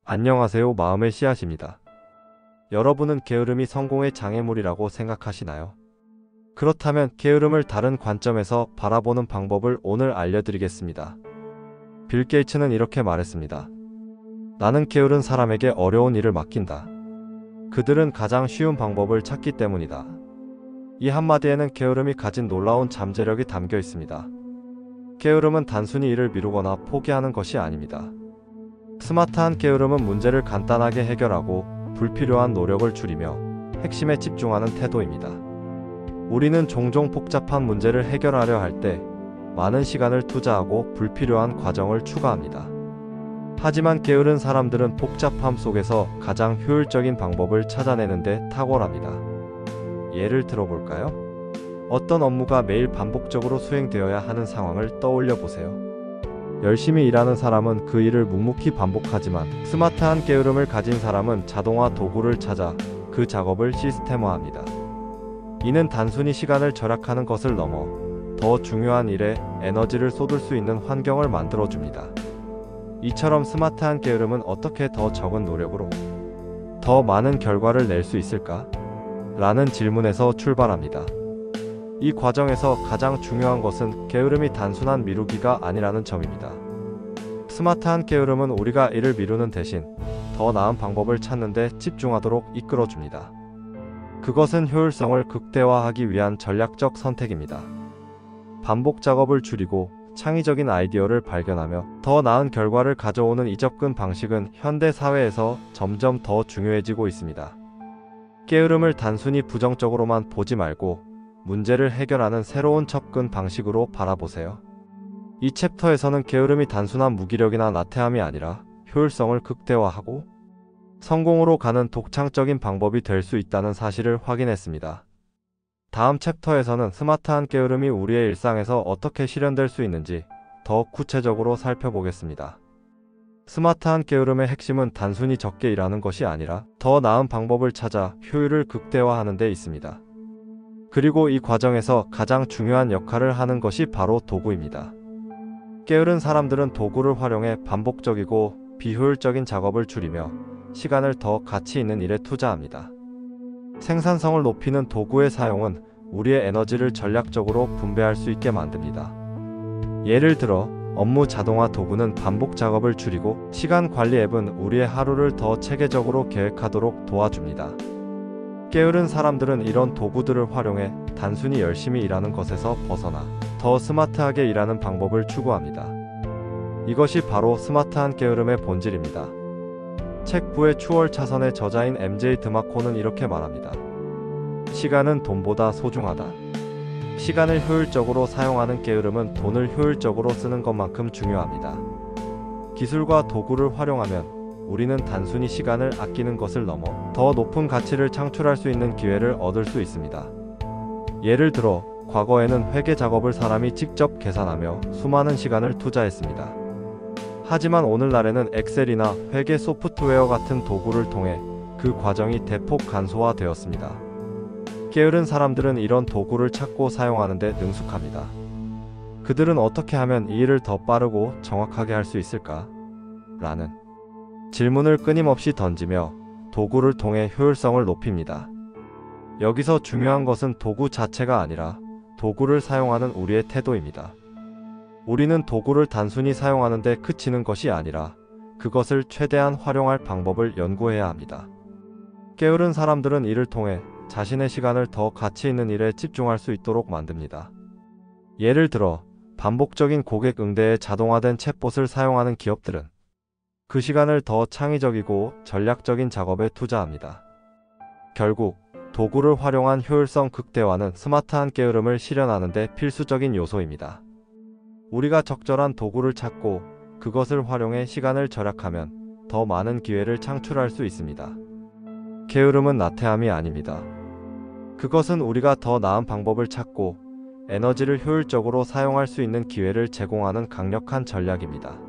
안녕하세요. 마음의 씨앗입니다. 여러분은 게으름이 성공의 장애물이라고 생각하시나요? 그렇다면 게으름을 다른 관점에서 바라보는 방법을 오늘 알려드리겠습니다. 빌 게이츠는 이렇게 말했습니다. 나는 게으른 사람에게 어려운 일을 맡긴다. 그들은 가장 쉬운 방법을 찾기 때문이다. 이 한마디에는 게으름이 가진 놀라운 잠재력이 담겨 있습니다. 게으름은 단순히 일을 미루거나 포기하는 것이 아닙니다. 스마트한 게으름은 문제를 간단하게 해결하고 불필요한 노력을 줄이며 핵심에 집중하는 태도입니다. 우리는 종종 복잡한 문제를 해결하려 할 때 많은 시간을 투자하고 불필요한 과정을 추가합니다. 하지만 게으른 사람들은 복잡함 속에서 가장 효율적인 방법을 찾아내는데 탁월합니다. 예를 들어볼까요? 어떤 업무가 매일 반복적으로 수행되어야 하는 상황을 떠올려 보세요. 열심히 일하는 사람은 그 일을 묵묵히 반복하지만 스마트한 게으름을 가진 사람은 자동화 도구를 찾아 그 작업을 시스템화합니다. 이는 단순히 시간을 절약하는 것을 넘어 더 중요한 일에 에너지를 쏟을 수 있는 환경을 만들어줍니다. 이처럼 스마트한 게으름은 어떻게 더 적은 노력으로 더 많은 결과를 낼 수 있을까? 라는 질문에서 출발합니다. 이 과정에서 가장 중요한 것은 게으름이 단순한 미루기가 아니라는 점입니다. 스마트한 게으름은 우리가 일을 미루는 대신 더 나은 방법을 찾는 데 집중하도록 이끌어줍니다. 그것은 효율성을 극대화하기 위한 전략적 선택입니다. 반복 작업을 줄이고 창의적인 아이디어를 발견하며 더 나은 결과를 가져오는 이 접근 방식은 현대 사회에서 점점 더 중요해지고 있습니다. 게으름을 단순히 부정적으로만 보지 말고 문제를 해결하는 새로운 접근 방식으로 바라보세요. 이 챕터에서는 게으름이 단순한 무기력이나 나태함이 아니라 효율성을 극대화하고 성공으로 가는 독창적인 방법이 될 수 있다는 사실을 확인했습니다. 다음 챕터에서는 스마트한 게으름이 우리의 일상에서 어떻게 실현될 수 있는지 더 구체적으로 살펴보겠습니다. 스마트한 게으름의 핵심은 단순히 적게 일하는 것이 아니라 더 나은 방법을 찾아 효율을 극대화하는 데 있습니다. 그리고 이 과정에서 가장 중요한 역할을 하는 것이 바로 도구입니다. 게으른 사람들은 도구를 활용해 반복적이고 비효율적인 작업을 줄이며 시간을 더 가치 있는 일에 투자합니다. 생산성을 높이는 도구의 사용은 우리의 에너지를 전략적으로 분배할 수 있게 만듭니다. 예를 들어 업무 자동화 도구는 반복 작업을 줄이고 시간 관리 앱은 우리의 하루를 더 체계적으로 계획하도록 도와줍니다. 게으른 사람들은 이런 도구들을 활용해 단순히 열심히 일하는 것에서 벗어나 더 스마트하게 일하는 방법을 추구합니다. 이것이 바로 스마트한 게으름의 본질입니다. 책 부의 추월차선의 저자인 MJ 드마코는 이렇게 말합니다. 시간은 돈보다 소중하다. 시간을 효율적으로 사용하는 게으름은 돈을 효율적으로 쓰는 것만큼 중요합니다. 기술과 도구를 활용하면 우리는 단순히 시간을 아끼는 것을 넘어 더 높은 가치를 창출할 수 있는 기회를 얻을 수 있습니다. 예를 들어 과거에는 회계 작업을 사람이 직접 계산하며 수많은 시간을 투자했습니다. 하지만 오늘날에는 엑셀이나 회계 소프트웨어 같은 도구를 통해 그 과정이 대폭 간소화되었습니다. 게으른 사람들은 이런 도구를 찾고 사용하는 데 능숙합니다. 그들은 어떻게 하면 이 일을 더 빠르고 정확하게 할 수 있을까? 라는 질문을 끊임없이 던지며 도구를 통해 효율성을 높입니다. 여기서 중요한 것은 도구 자체가 아니라 도구를 사용하는 우리의 태도입니다. 우리는 도구를 단순히 사용하는 데 그치는 것이 아니라 그것을 최대한 활용할 방법을 연구해야 합니다. 게으른 사람들은 이를 통해 자신의 시간을 더 가치 있는 일에 집중할 수 있도록 만듭니다. 예를 들어 반복적인 고객 응대에 자동화된 챗봇을 사용하는 기업들은 그 시간을 더 창의적이고 전략적인 작업에 투자합니다. 결국 도구를 활용한 효율성 극대화는 스마트한 게으름을 실현하는 데 필수적인 요소입니다. 우리가 적절한 도구를 찾고 그것을 활용해 시간을 절약하면 더 많은 기회를 창출할 수 있습니다. 게으름은 나태함이 아닙니다. 그것은 우리가 더 나은 방법을 찾고 에너지를 효율적으로 사용할 수 있는 기회를 제공하는 강력한 전략입니다.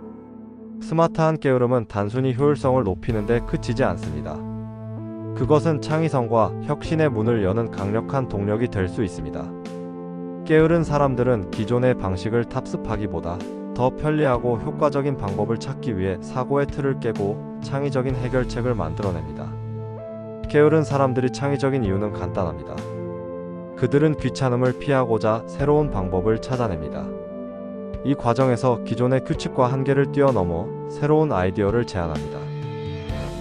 스마트한 게으름은 단순히 효율성을 높이는 데 그치지 않습니다. 그것은 창의성과 혁신의 문을 여는 강력한 동력이 될 수 있습니다. 게으른 사람들은 기존의 방식을 탑습하기보다 더 편리하고 효과적인 방법을 찾기 위해 사고의 틀을 깨고 창의적인 해결책을 만들어냅니다. 게으른 사람들이 창의적인 이유는 간단합니다. 그들은 귀찮음을 피하고자 새로운 방법을 찾아냅니다. 이 과정에서 기존의 규칙과 한계를 뛰어넘어 새로운 아이디어를 제안합니다.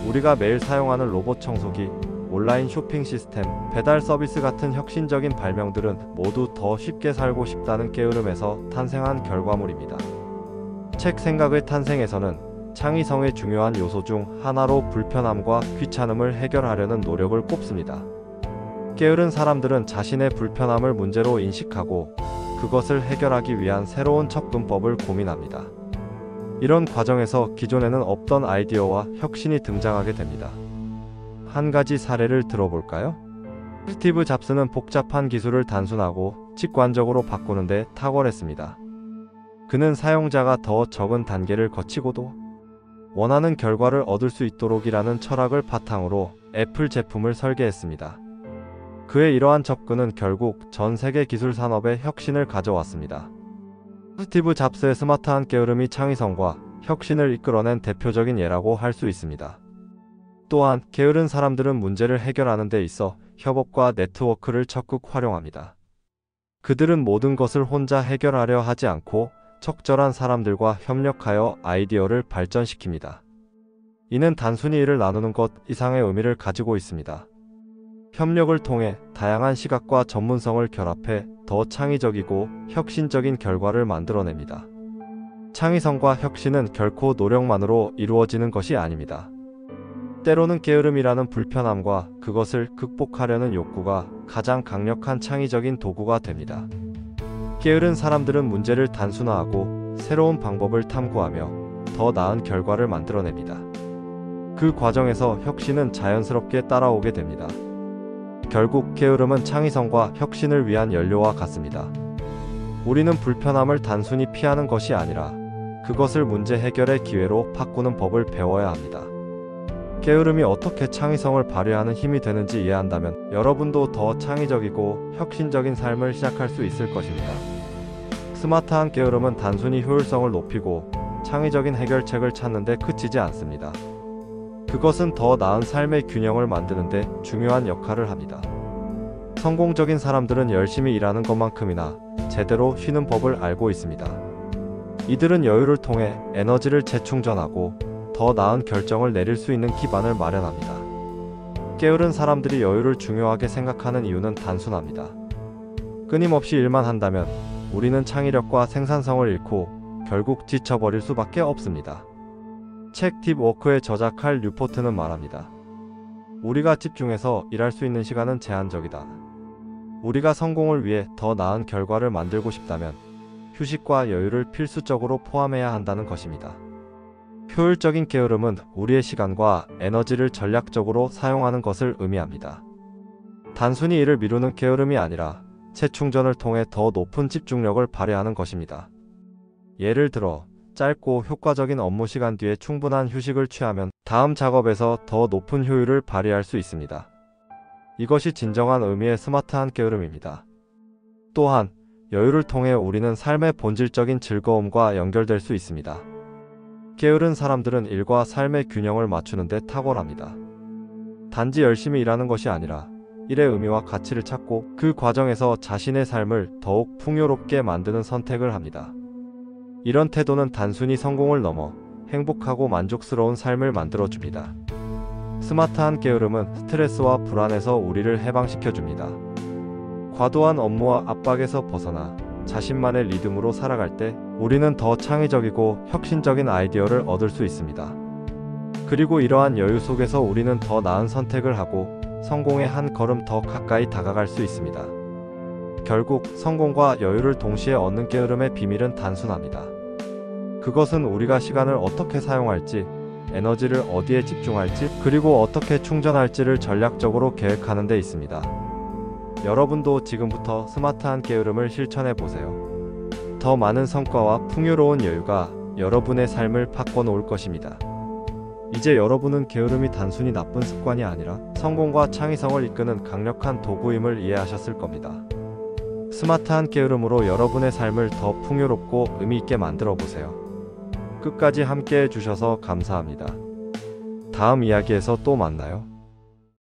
우리가 매일 사용하는 로봇 청소기, 온라인 쇼핑 시스템, 배달 서비스 같은 혁신적인 발명들은 모두 더 쉽게 살고 싶다는 게으름에서 탄생한 결과물입니다. 책 생각의 탄생에서는 창의성의 중요한 요소 중 하나로 불편함과 귀찮음을 해결하려는 노력을 꼽습니다. 게으른 사람들은 자신의 불편함을 문제로 인식하고 그것을 해결하기 위한 새로운 접근법을 고민합니다. 이런 과정에서 기존에는 없던 아이디어와 혁신이 등장하게 됩니다. 한 가지 사례를 들어볼까요? 스티브 잡스는 복잡한 기술을 단순하고 직관적으로 바꾸는데 탁월했습니다. 그는 사용자가 더 적은 단계를 거치고도 원하는 결과를 얻을 수 있도록이라는 철학을 바탕으로 애플 제품을 설계했습니다. 그의 이러한 접근은 결국 전 세계 기술 산업에 혁신을 가져왔습니다. 스티브 잡스의 스마트한 게으름이 창의성과 혁신을 이끌어낸 대표적인 예라고 할 수 있습니다. 또한 게으른 사람들은 문제를 해결하는 데 있어 협업과 네트워크를 적극 활용합니다. 그들은 모든 것을 혼자 해결하려 하지 않고 적절한 사람들과 협력하여 아이디어를 발전시킵니다. 이는 단순히 일을 나누는 것 이상의 의미를 가지고 있습니다. 협력을 통해 다양한 시각과 전문성을 결합해 더 창의적이고 혁신적인 결과를 만들어냅니다. 창의성과 혁신은 결코 노력만으로 이루어지는 것이 아닙니다. 때로는 게으름이라는 불편함과 그것을 극복하려는 욕구가 가장 강력한 창의적인 도구가 됩니다. 게으른 사람들은 문제를 단순화하고 새로운 방법을 탐구하며 더 나은 결과를 만들어냅니다. 그 과정에서 혁신은 자연스럽게 따라오게 됩니다. 결국 게으름은 창의성과 혁신을 위한 연료와 같습니다. 우리는 불편함을 단순히 피하는 것이 아니라 그것을 문제 해결의 기회로 바꾸는 법을 배워야 합니다. 게으름이 어떻게 창의성을 발휘하는 힘이 되는지 이해한다면 여러분도 더 창의적이고 혁신적인 삶을 시작할 수 있을 것입니다. 스마트한 게으름은 단순히 효율성을 높이고 창의적인 해결책을 찾는 데 그치지 않습니다. 그것은 더 나은 삶의 균형을 만드는 데 중요한 역할을 합니다. 성공적인 사람들은 열심히 일하는 것만큼이나 제대로 쉬는 법을 알고 있습니다. 이들은 여유를 통해 에너지를 재충전하고 더 나은 결정을 내릴 수 있는 기반을 마련합니다. 게으른 사람들이 여유를 중요하게 생각하는 이유는 단순합니다. 끊임없이 일만 한다면 우리는 창의력과 생산성을 잃고 결국 지쳐버릴 수밖에 없습니다. 책 딥워크의 저자 칼 뉴포트는 말합니다. 우리가 집중해서 일할 수 있는 시간은 제한적이다. 우리가 성공을 위해 더 나은 결과를 만들고 싶다면 휴식과 여유를 필수적으로 포함해야 한다는 것입니다. 효율적인 게으름은 우리의 시간과 에너지를 전략적으로 사용하는 것을 의미합니다. 단순히 일을 미루는 게으름이 아니라 재충전을 통해 더 높은 집중력을 발휘하는 것입니다. 예를 들어 짧고 효과적인 업무 시간 뒤에 충분한 휴식을 취하면 다음 작업에서 더 높은 효율을 발휘할 수 있습니다. 이것이 진정한 의미의 스마트한 게으름입니다. 또한 여유를 통해 우리는 삶의 본질적인 즐거움과 연결될 수 있습니다. 게으른 사람들은 일과 삶의 균형을 맞추는 데 탁월합니다. 단지 열심히 일하는 것이 아니라 일의 의미와 가치를 찾고 그 과정에서 자신의 삶을 더욱 풍요롭게 만드는 선택을 합니다. 이런 태도는 단순히 성공을 넘어 행복하고 만족스러운 삶을 만들어줍니다. 스마트한 게으름은 스트레스와 불안에서 우리를 해방시켜줍니다. 과도한 업무와 압박에서 벗어나 자신만의 리듬으로 살아갈 때 우리는 더 창의적이고 혁신적인 아이디어를 얻을 수 있습니다. 그리고 이러한 여유 속에서 우리는 더 나은 선택을 하고 성공에 한 걸음 더 가까이 다가갈 수 있습니다. 결국 성공과 여유를 동시에 얻는 게으름의 비밀은 단순합니다. 그것은 우리가 시간을 어떻게 사용할지, 에너지를 어디에 집중할지, 그리고 어떻게 충전할지를 전략적으로 계획하는 데 있습니다. 여러분도 지금부터 스마트한 게으름을 실천해 보세요. 더 많은 성과와 풍요로운 여유가 여러분의 삶을 바꿔놓을 것입니다. 이제 여러분은 게으름이 단순히 나쁜 습관이 아니라 성공과 창의성을 이끄는 강력한 도구임을 이해하셨을 겁니다. 스마트한 게으름으로 여러분의 삶을 더 풍요롭고 의미 있게 만들어 보세요. 끝까지 함께 해주셔서 감사합니다. 다음 이야기에서 또 만나요.